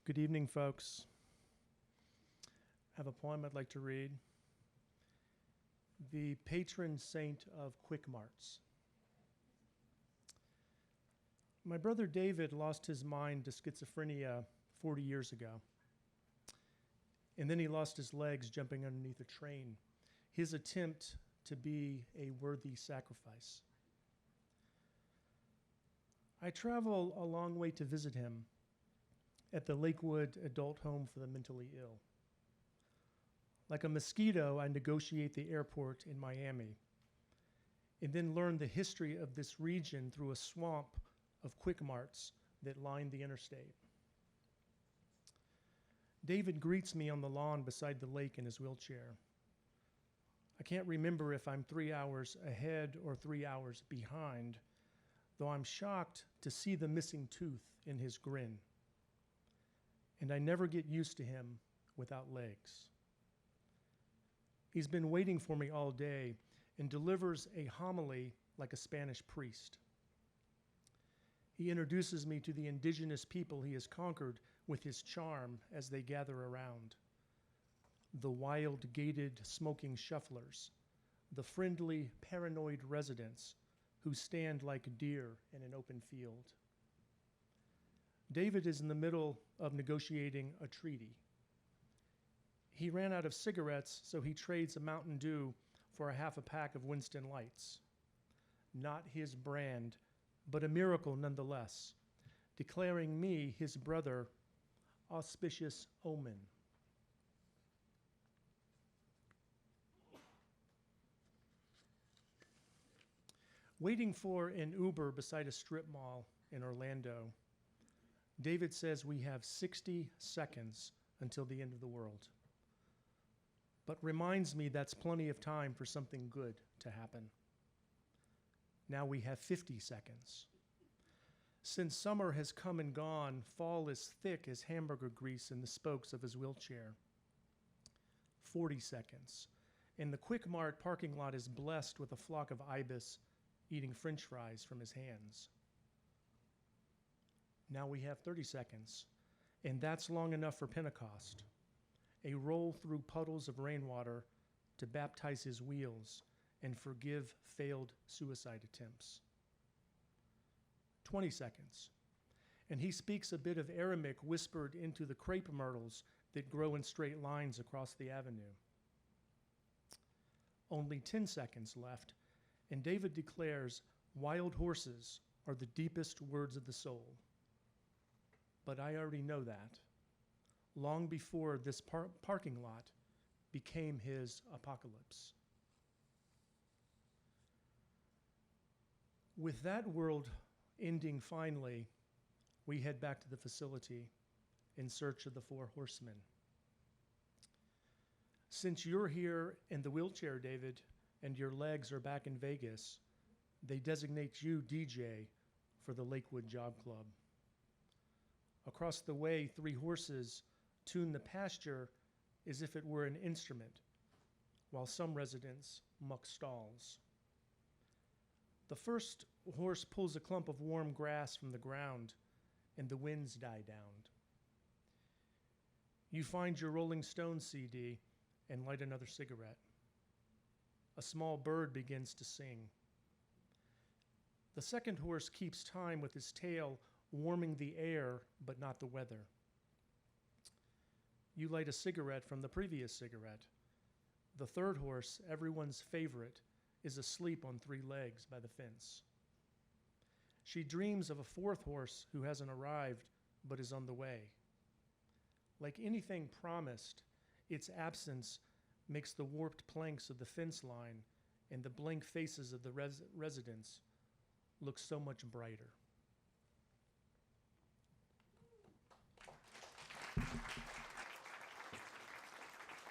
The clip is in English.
Good evening, folks. I have a poem I'd like to read. The patron saint of quick marts. My brother David lost his mind to schizophrenia 40 years ago. And then he lost his legs jumping underneath a train. His attempt to be a worthy sacrifice. I travel a long way to visit him at the Lakewood Adult Home for the Mentally Ill. Like a mosquito, I negotiate the airport in Miami and then learn the history of this region through a swamp of quick marts that line the interstate. David greets me on the lawn beside the lake in his wheelchair. I can't remember if I'm 3 hours ahead or 3 hours behind, though I'm shocked to see the missing tooth in his grin. And I never get used to him without legs. He's been waiting for me all day and delivers a homily like a Spanish priest. He introduces me to the indigenous people he has conquered with his charm as they gather around. The wild, gated, smoking shufflers, the friendly, paranoid residents who stand like deer in an open field. David is in the middle of negotiating a treaty. He ran out of cigarettes, so he trades a Mountain Dew for a half a pack of Winston Lights. Not his brand, but a miracle nonetheless, declaring me, his brother, auspicious omen. Waiting for an Uber beside a strip mall in Orlando, David says we have 60 seconds until the end of the world, but reminds me that's plenty of time for something good to happen. Now we have 50 seconds. Since summer has come and gone, fall is thick as hamburger grease in the spokes of his wheelchair. 40 seconds, and the Quick Mart parking lot is blessed with a flock of ibis eating French fries from his hands. Now we have 30 seconds, and that's long enough for Pentecost, a roll through puddles of rainwater to baptize his wheels and forgive failed suicide attempts. 20 seconds, and he speaks a bit of Aramaic whispered into the crepe myrtles that grow in straight lines across the avenue. Only 10 seconds left, and David declares wild horses are the deepest words of the soul. But I already know that, long before this parking lot became his apocalypse. With that world ending finally, we head back to the facility in search of the four horsemen. Since you're here in the wheelchair, David, and your legs are back in Vegas, they designate you DJ for the Lakewood Job Club. Across the way, 3 horses tune the pasture as if it were an instrument, while some residents muck stalls. The first horse pulls a clump of warm grass from the ground, and the winds die down. You find your Rolling Stones CD and light another cigarette. A small bird begins to sing. The second horse keeps time with his tail, warming the air, but not the weather. You light a cigarette from the previous cigarette. The third horse, everyone's favorite, is asleep on 3 legs by the fence. She dreams of a 4th horse who hasn't arrived, but is on the way. Like anything promised, its absence makes the warped planks of the fence line and the blank faces of the residents look so much brighter.